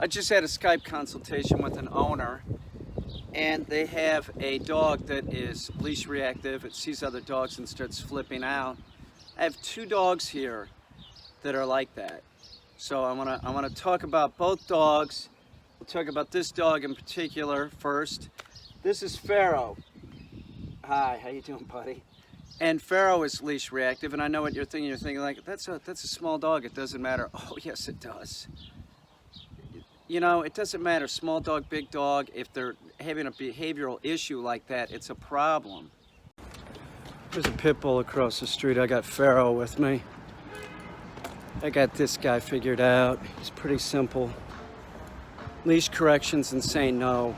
I just had a Skype consultation with an owner, and they have a dog that is leash reactive. It sees other dogs and starts flipping out. I have two dogs here that are like that. So I wanna talk about both dogs. We'll talk about this dog in particular first. This is Pharaoh. Hi, how you doing, buddy? And Pharaoh is leash reactive, and I know what you're thinking. You're thinking like, that's a small dog. It doesn't matter. Oh yes, it does. You know, it doesn't matter, small dog, big dog, if they're having a behavioral issue like that, it's a problem. There's a pit bull across the street. I got Pharaoh with me. I got this guy figured out. He's pretty simple. Leash corrections and saying no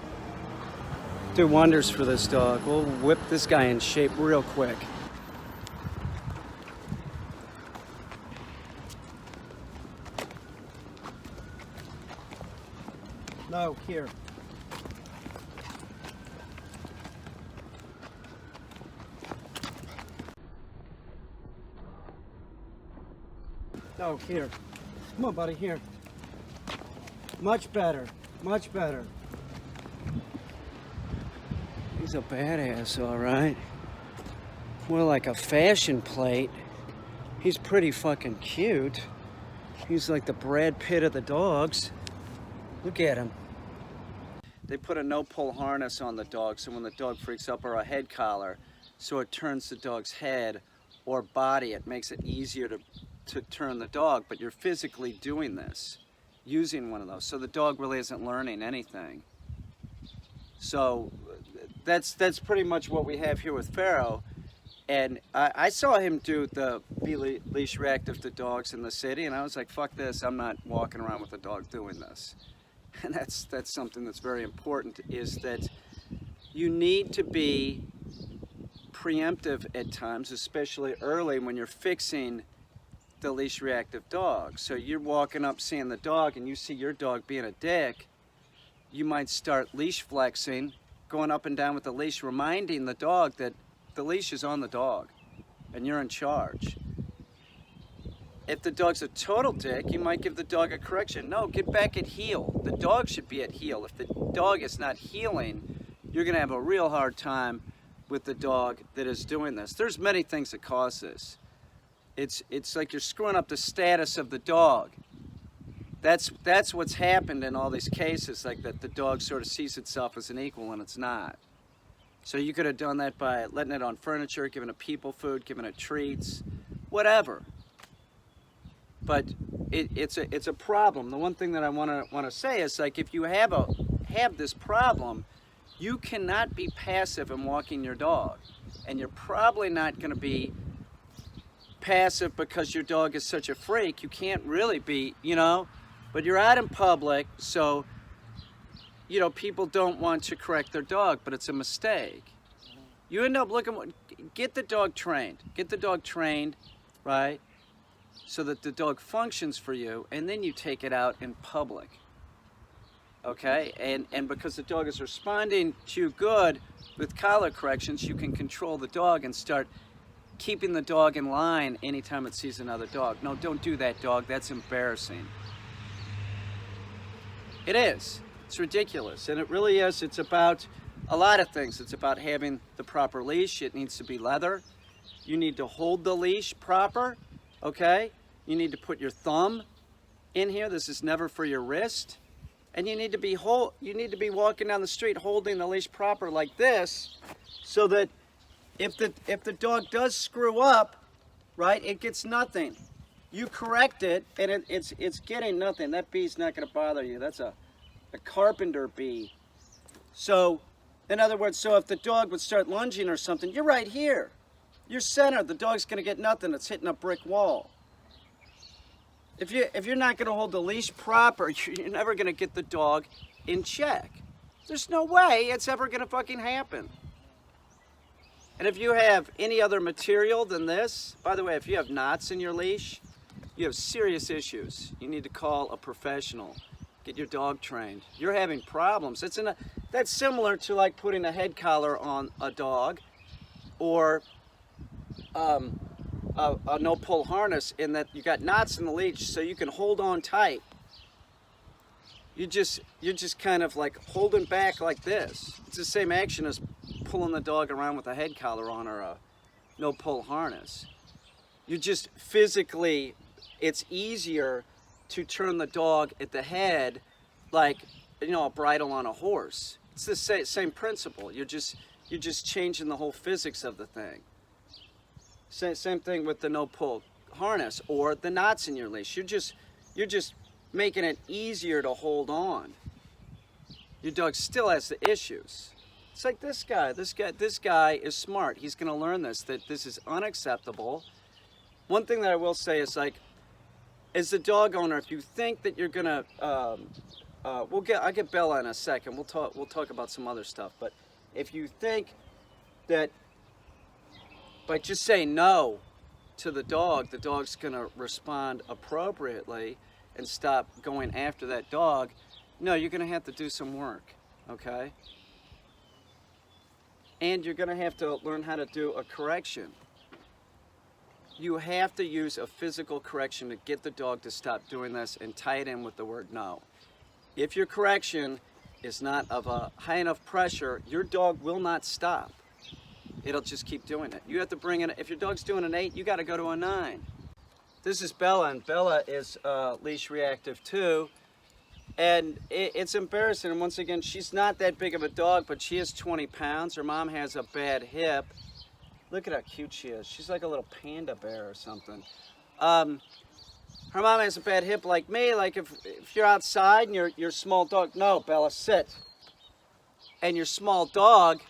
do wonders for this dog. We'll whip this guy in shape real quick. No, here. No, here. Come on, buddy, here. Much better, much better. He's a badass, all right. More like a fashion plate. He's pretty fucking cute. He's like the Brad Pitt of the dogs. Look at him. They put a no-pull harness on the dog, so when the dog freaks up, or a head collar, so it turns the dog's head or body. It makes it easier to turn the dog, but you're physically doing this, using one of those. So the dog really isn't learning anything. So that's pretty much what we have here with Pharaoh. And I saw him do the leash reactive to dogs in the city, and I was like, fuck this, I'm not walking around with a dog doing this. And that's something that's very important, is that you need to be preemptive at times, especially early when you're fixing the leash reactive dog. So you're walking up seeing the dog and you see your dog being a dick, you might start leash flexing, going up and down with the leash, reminding the dog that the leash is on the dog and you're in charge. If the dog's a total dick, you might give the dog a correction. No, get back at heel. The dog should be at heel. If the dog is not heeling, you're gonna have a real hard time with the dog that is doing this. There's many things that cause this. It's like you're screwing up the status of the dog. That's what's happened in all these cases, like that the dog sort of sees itself as an equal and it's not. So you could have done that by letting it on furniture, giving it people food, giving it treats, whatever. But it's a problem. The one thing that I want to say is, like, if you have this problem, you cannot be passive in walking your dog, and you're probably not going to be passive because your dog is such a freak. You can't really be, you know. But you're out in public, so you know people don't want to correct their dog, but it's a mistake. You end up looking. Get the dog trained. Get the dog trained, right? So that the dog functions for you, and then you take it out in public. Okay? And because the dog is responding to you good with collar corrections, you can control the dog and start keeping the dog in line anytime it sees another dog. No, don't do that, dog. That's embarrassing. It is. It's ridiculous. And it really is. It's about a lot of things. It's about having the proper leash. It needs to be leather. You need to hold the leash proper. Okay? You need to put your thumb in here. This is never for your wrist. And you need to be walking down the street holding the leash proper like this, so that if the dog does screw up, right, it gets nothing. You correct it and it's getting nothing. That bee's not going to bother you. That's a carpenter bee. So in other words, so if the dog would start lunging or something, you're right here. You're centered. The dog's going to get nothing. It's hitting a brick wall. If you're not going to hold the leash proper, you're never going to get the dog in check. There's no way it's ever going to fucking happen. And if you have any other material than this, by the way, if you have knots in your leash, you have serious issues. You need to call a professional. Get your dog trained. You're having problems. That's similar to like putting a head collar on a dog, or a no-pull harness, in that you got knots in the leash so you can hold on tight. you're just kind of like holding back like this. It's the same action as pulling the dog around with a head collar on or a no pull harness. You just physically, it's easier to turn the dog at the head like, you know, a bridle on a horse. It's the same principle. You're just changing the whole physics of the thing. Same thing with the no pull harness or the knots in your leash. You're just making it easier to hold on. Your dog still has the issues. It's like this guy. This guy is smart. He's going to learn that this is unacceptable. One thing that I will say is, like, as the dog owner, if you think that you're gonna, I'll get Bella in a second. We'll talk about some other stuff. But if you think that by just saying no to the dog's gonna respond appropriately and stop going after that dog, no, you're gonna have to do some work, okay? And you're gonna have to learn how to do a correction. You have to use a physical correction to get the dog to stop doing this and tie it in with the word no. If your correction is not of a high enough pressure, your dog will not stop. It'll just keep doing it. You have to bring in, if your dog's doing an 8, you got to go to a 9. This is Bella, and Bella is leash reactive too. And it's embarrassing. And once again, she's not that big of a dog, but she is 20 pounds. Her mom has a bad hip. Look at how cute she is. She's like a little panda bear or something. Her mom has a bad hip like me. Like if you're outside and your small dog, no, Bella, sit. And your small dog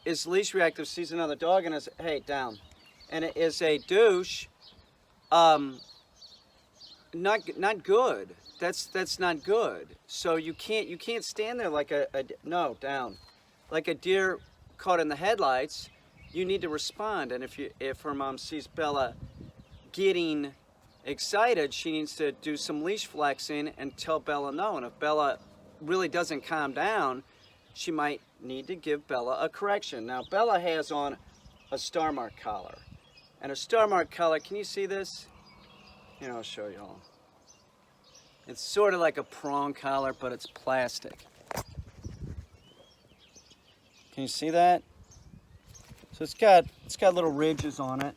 is leash reactive, sees another dog and is, hey, down. And it is a douche. Not good. That's not good. So you can't stand there like no, down. Like a deer caught in the headlights. You need to respond, and if her mom sees Bella getting excited, she needs to do some leash flexing and tell Bella no. And if Bella really doesn't calm down, she might need to give Bella a correction. Now, Bella has on a star mark collar, and a star mark collar, can you see this? Here, I'll show you all. It's sort of like a prong collar, but it's plastic. Can you see that? So it's got little ridges on it,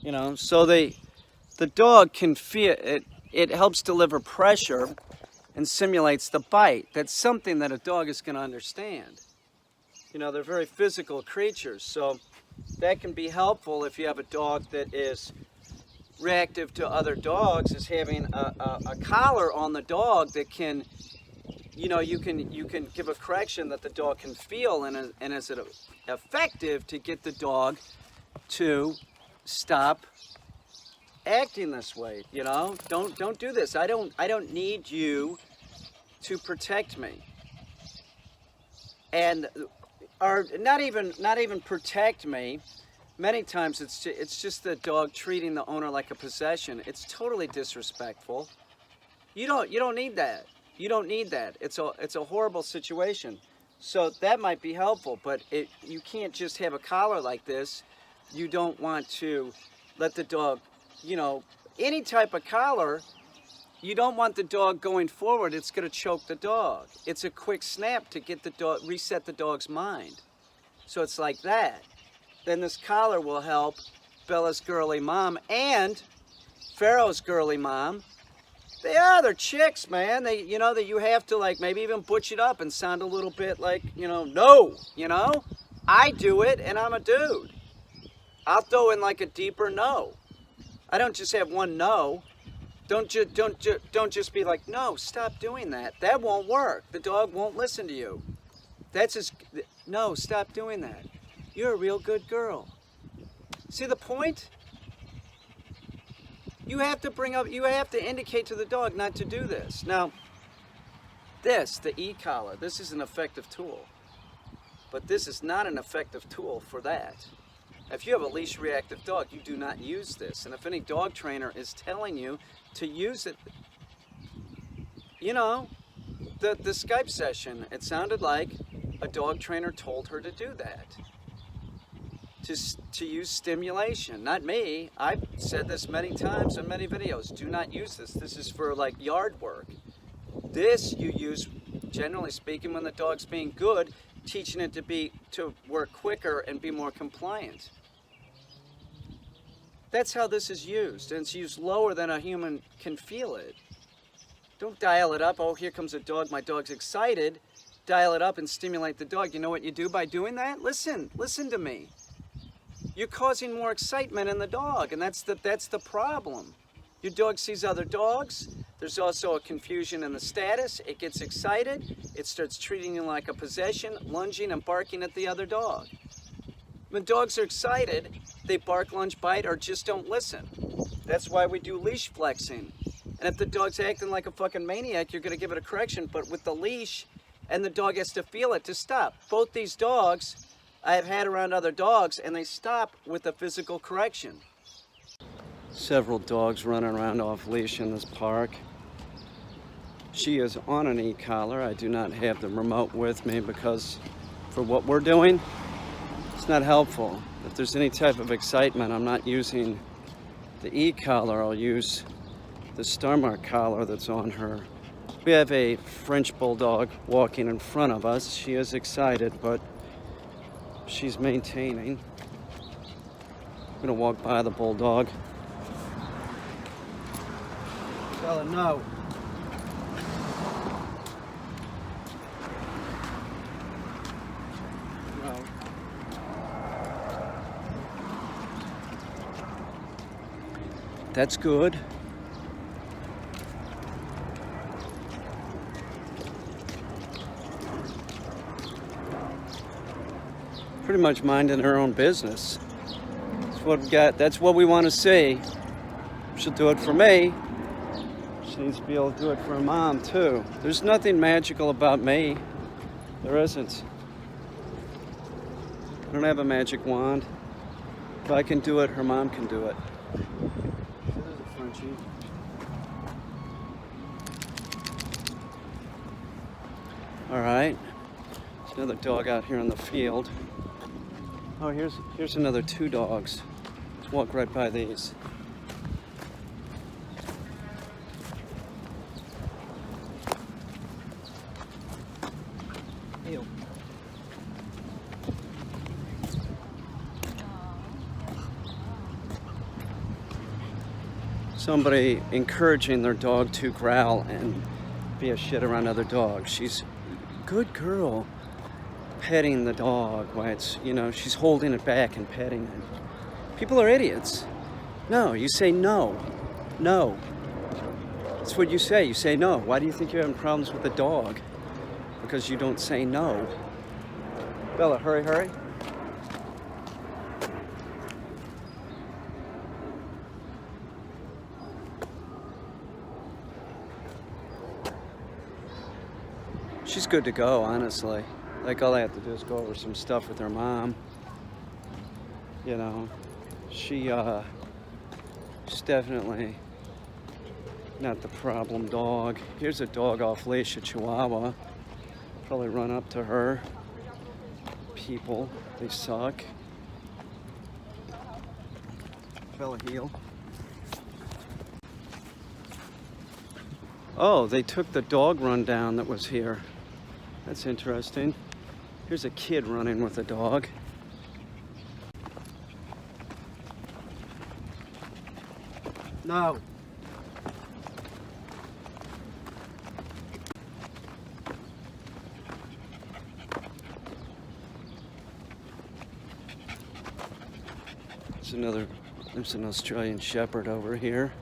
you know, so the dog can feel it. It helps deliver pressure and simulates the bite. That's something that a dog is going to understand. You know, they're very physical creatures, so that can be helpful if you have a dog that is reactive to other dogs, is having a collar on the dog that can, you know, you can give a correction that the dog can feel, and is it effective to get the dog to stop acting this way. You know, don't do this. I don't need you to protect me, and or not even protect me. Many times it's just the dog treating the owner like a possession. It's totally disrespectful. You don't need that. You don't need that. It's a horrible situation. So that might be helpful, but you can't just have a collar like this. You don't want to let the dog, you know, any type of collar, you don't want the dog going forward. It's going to choke the dog. It's a quick snap to get the dog, reset the dog's mind. So it's like that. Then this collar will help Bella's girly mom and Pharaoh's girly mom. They're chicks, man. You know, that you have to, like, maybe even butch it up and sound a little bit like, you know, no, you know? I do it, and I'm a dude. I'll throw in, like, a deeper no. I don't just have one no. Don't just be like, no, stop doing that. That won't work. The dog won't listen to you. That's just, no, stop doing that. You're a real good girl. See the point? You have to indicate to the dog not to do this. Now, the e-collar, this is an effective tool. But this is not an effective tool for that. If you have a leash reactive dog, you do not use this. And if any dog trainer is telling you to use it, you know, the Skype session, it sounded like a dog trainer told her to do that. to use stimulation. Not me. I've said this many times in many videos. Do not use this. This is for like yard work. This you use, generally speaking, when the dog's being good, teaching it to work quicker and be more compliant. That's how this is used, and it's used lower than a human can feel it. Don't dial it up. Oh, here comes a dog. My dog's excited. Dial it up and stimulate the dog. You know what you do by doing that? Listen to me. You're causing more excitement in the dog, and that's the problem. Your dog sees other dogs. There's also a confusion in the status. It gets excited. It starts treating you like a possession, lunging and barking at the other dog. When dogs are excited, they bark, lunge, bite, or just don't listen. That's why we do leash flexing. And if the dog's acting like a fucking maniac, you're gonna give it a correction, but with the leash, and the dog has to feel it to stop. Both these dogs I have had around other dogs, and they stop with a physical correction. Several dogs running around off leash in this park. She is on an e-collar. I do not have the remote with me because for what we're doing, it's not helpful. If there's any type of excitement, I'm not using the e-collar. I'll use the star mark collar that's on her. We have a French bulldog walking in front of us. She is excited, but she's maintaining. I'm gonna walk by the bulldog. Tell her no. No. That's good. Pretty much minding her own business. That's what we got. That's what we want to see. She'll do it for me. She needs to be able to do it for her mom too. There's nothing magical about me. There isn't. I don't have a magic wand. If I can do it, her mom can do it. This is a Frenchie. All right. There's another dog out here in the field. Oh, here's another two dogs. Let's walk right by these. Ew. Somebody encouraging their dog to growl and be a shit around other dogs. She's a good girl. Petting the dog while it's, she's holding it back and petting it. People are idiots. No, you say no. No. That's what you say. You say no. Why do you think you're having problems with the dog? Because you don't say no. Bella, hurry, hurry. She's good to go, honestly. Like, all I have to do is go over some stuff with her mom. She's definitely not the problem dog. Here's a dog off leash, a Chihuahua. Probably run up to her. People, they suck. Bella, heel. Oh, they took the dog rundown that was here. That's interesting. Here's a kid running with a dog. No. There's an Australian Shepherd over here.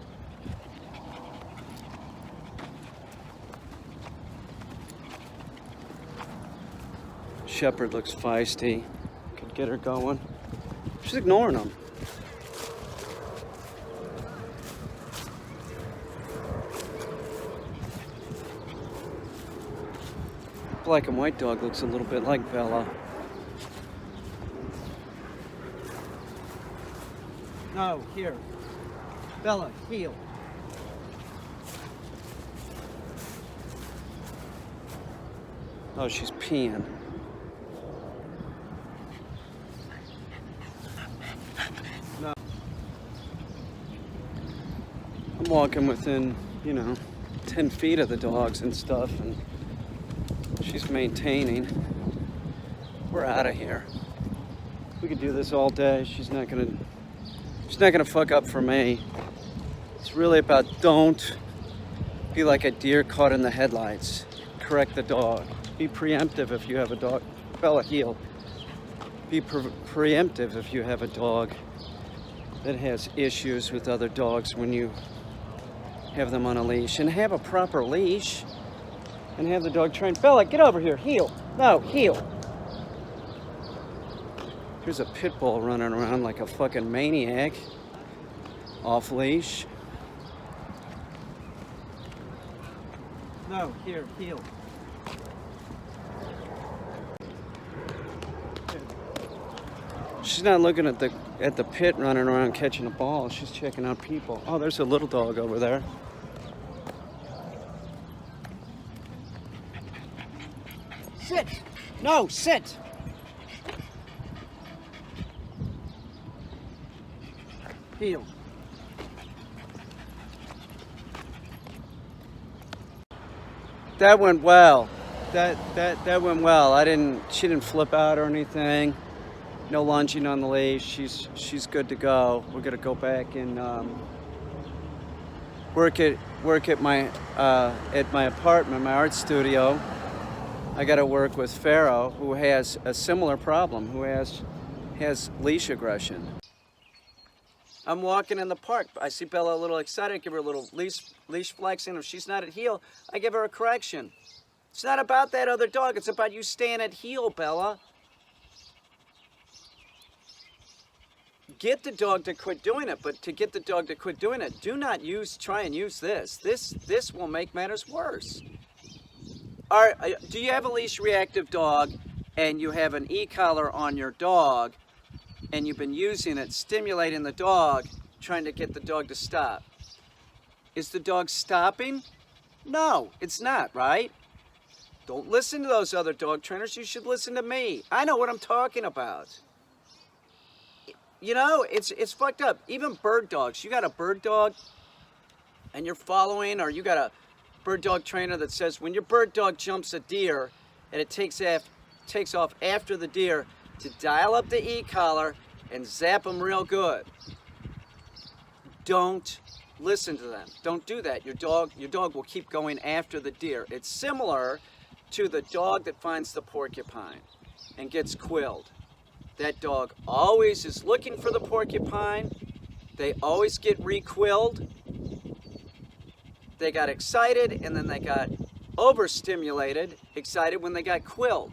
Shepherd looks feisty. Could get her going. She's ignoring him. Black and white dog looks a little bit like Bella. No, here. Bella, heel. Oh, she's peeing. walking within, 10 feet of the dogs and stuff, and she's maintaining. We're out of here. We could do this all day. She's not gonna fuck up for me. It's really about don't be like a deer caught in the headlights. Correct the dog. Be preemptive if you have a dog. Bella, heel. Be preemptive if you have a dog that has issues with other dogs when you have them on a leash. And have a proper leash. And have the dog trained. Bella, get over here. Heel. No, heel. Here's a pit bull running around like a fucking maniac. Off leash. No, here, heel. She's not looking at the pit running around catching a ball. She's checking out people. Oh, there's a little dog over there. Sit! No, sit! Heel. That went well. That went well. She didn't flip out or anything. No lunging on the leash. She's good to go. We're gonna go back and work at my apartment, my art studio. I got to work with Pharaoh, who has a similar problem, who has leash aggression. I'm walking in the park. I see Bella a little excited. I give her a little leash flexing. If she's not at heel, I give her a correction. It's not about that other dog. It's about you staying at heel, Bella. Get the dog to quit doing it, but to get the dog to quit doing it, do not try and use this. This will make matters worse. Do you have a leash reactive dog and you have an e-collar on your dog and you've been using it, stimulating the dog, trying to get the dog to stop? Is the dog stopping? No, it's not, right? Don't listen to those other dog trainers. You should listen to me. I know what I'm talking about. It's fucked up. Even bird dogs. You got a bird dog and you're following, or you got a bird dog trainer that says when your bird dog jumps a deer and it takes off after the deer, to dial up the e-collar and zap them real good. Don't listen to them. Don't do that. Your dog will keep going after the deer. It's similar to the dog that finds the porcupine and gets quilled. That dog always is looking for the porcupine. They always get re-quilled. They got excited and then they got overstimulated, excited when they got quilled.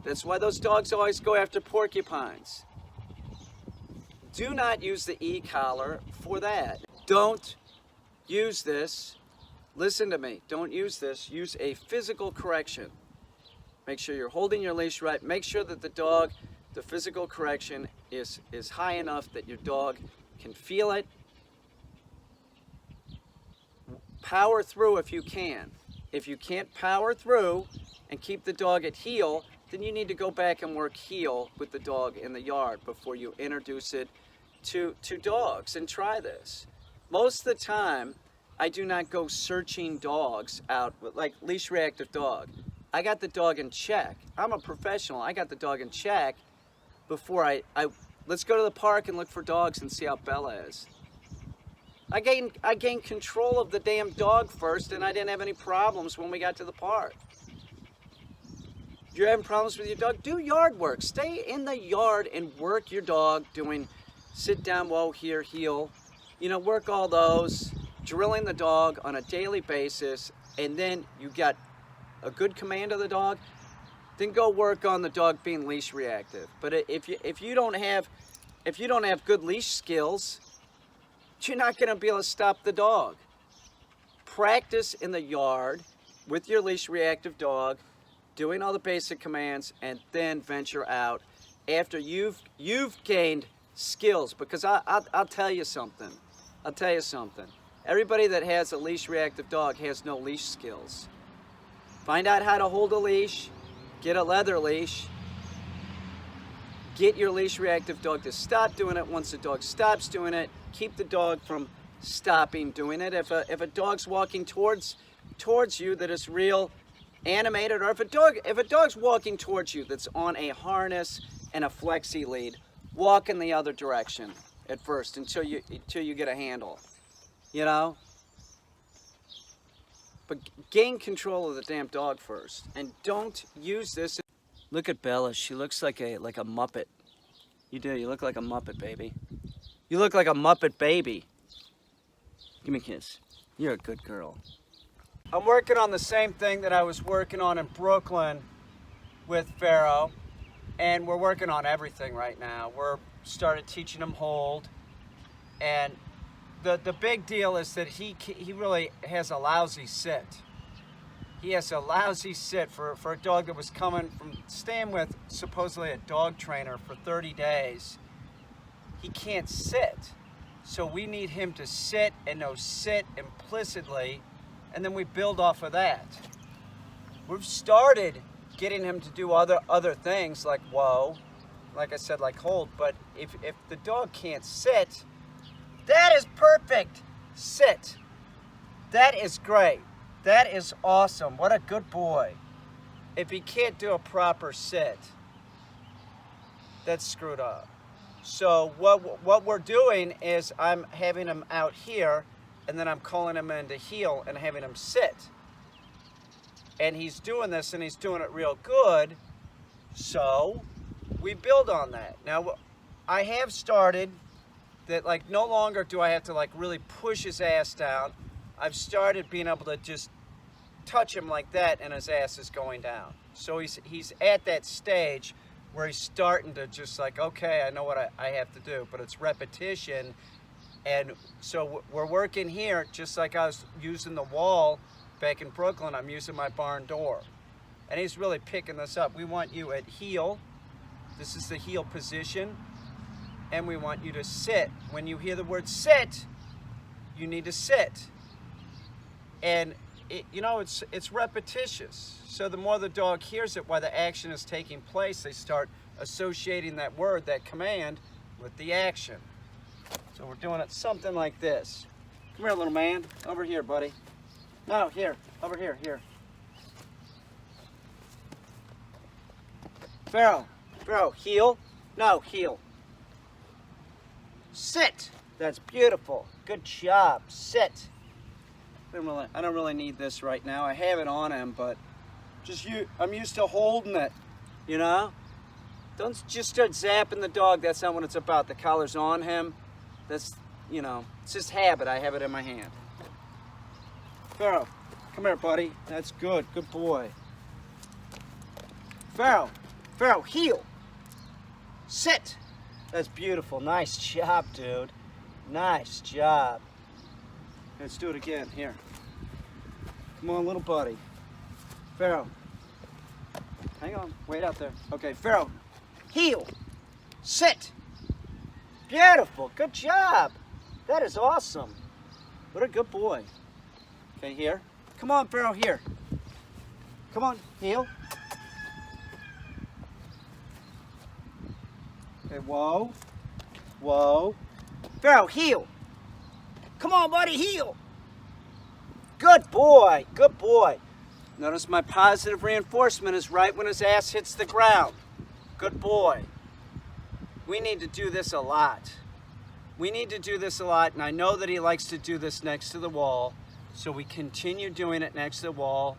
That's why those dogs always go after porcupines. Do not use the e-collar for that. Don't use this. Listen to me. Don't use this. Use a physical correction. Make sure you're holding your leash right. Make sure that the physical correction is high enough that your dog can feel it. Power through if you can. If you can't power through and keep the dog at heel, then you need to go back and work heel with the dog in the yard before you introduce it to dogs and try this. Most of the time, I do not go searching dogs out, like Leash Reactive Dog. I got the dog in check. I'm a professional. I got the dog in check before let's go to the park and look for dogs and see how Bella is. I gained control of the damn dog first, and I didn't have any problems when we got to the park. If you're having problems with your dog, do yard work. Stay in the yard and work your dog doing sit down, whoa, here, heel. Work all those, drilling the dog on a daily basis, and then you got a good command of the dog, then go work on the dog being leash reactive. But if you don't have good leash skills, you're not going to be able to stop the dog. Practice in the yard with your leash reactive dog, doing all the basic commands, and then venture out after you've gained skills. Because I'll tell you something. Everybody that has a leash reactive dog has no leash skills. Find out how to hold a leash, get a leather leash, get your leash reactive dog to stop doing it. Once the dog stops doing it, keep the dog from stop him doing it. If a dog's walking towards you that is real animated, or if a dog's walking towards you that's on a harness and a flexi lead, walk in the other direction at first until you get a handle, you know. But gain control of the damn dog first, and don't use this. Look at Bella. She looks like a Muppet. You do. You look like a Muppet, baby. You look like a Muppet baby. Give me a kiss. You're a good girl. I'm working on the same thing that I was working on in Brooklyn with Pharaoh, and we're working on everything right now. We're started teaching him hold, and the big deal is that he really has a lousy sit. He has a lousy sit for a dog that was coming from staying with supposedly a dog trainer for 30 days. He can't sit. So we need him to sit and know sit implicitly, and then we build off of that. We've started getting him to do other things like whoa, like I said, like hold, but if the dog can't sit, that is perfect. Sit. That is great. That is awesome. What a good boy. If he can't do a proper sit, that's screwed up. So what we're doing is I'm having him out here, and then I'm calling him into heel and having him sit. And he's doing this, and he's doing it real good. So we build on that. Now, I have started that, like, no longer do I have to, like, really push his ass down. I've started being able to just touch him like that, and his ass is going down. So he's at that stage where he's starting to just like, okay, I know what I have to do, but it's repetition. And so we're working here just like I was using the wall back in Brooklyn. I'm using my barn door. And he's really picking this up. We want you at heel. This is the heel position. And we want you to sit. When you hear the word sit, you need to sit. And it's repetitious. So the more the dog hears it while the action is taking place, they start associating that word, that command, with the action. So we're doing it something like this. Come here, little man. Over here, buddy. No, here. Over here, here. Pharaoh, heel. No, heel. Sit. That's beautiful. Good job. Sit. I don't really need this right now. I have it on him, but I'm used to holding it, you know? Don't just start zapping the dog. That's not what it's about. The collar's on him. That's, it's just habit. I have it in my hand. Pharaoh, come here, buddy. That's good. Good boy. Pharaoh, heel. Sit. That's beautiful. Nice job, dude. Nice job. Let's do it again. Here. Come on, little buddy. Pharaoh. Hang on. Wait out there. Okay, Pharaoh. Heel. Sit. Beautiful. Good job. That is awesome. What a good boy. Okay, here. Come on, Pharaoh, here. Come on, heel. Okay, whoa. Whoa. Pharaoh, heel. Come on, buddy, heel. Good boy. Good boy. Notice my positive reinforcement is right when his ass hits the ground. Good boy. We need to do this a lot. We need to do this a lot, and I know that he likes to do this next to the wall, so we continue doing it next to the wall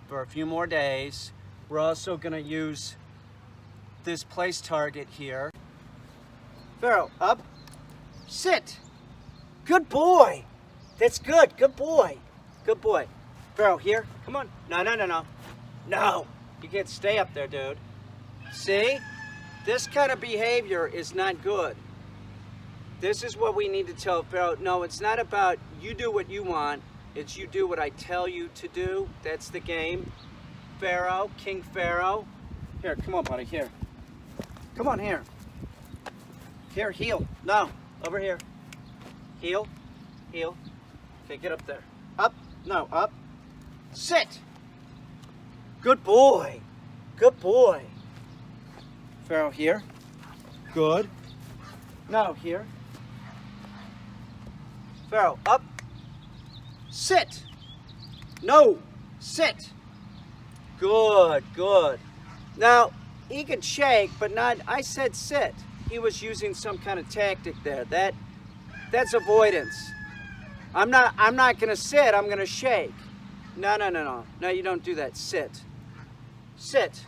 for a few more days. We're also going to use this place target here. Pharaoh, up, sit. Good boy. That's good. Good boy. Good boy. Pharaoh, here. Come on. No. No. You can't stay up there, dude. See? This kind of behavior is not good. This is what we need to tell Pharaoh. No, it's not about you do what you want. It's you do what I tell you to do. That's the game. Pharaoh, King Pharaoh. Here, come on, buddy. Here. Come on, here. Here, heel. No, over here. Heel. Heel. Okay, get up there. Up. No, up. Sit. Good boy. Good boy. Pharaoh, here. Good. No, here. Pharaoh, up. Sit. No, sit. Good, good. Now, he can shake, but not, I said sit. He was using some kind of tactic there. That's avoidance. I'm not gonna sit, I'm gonna shake. No, no, no, no. No, you don't do that. Sit. Sit.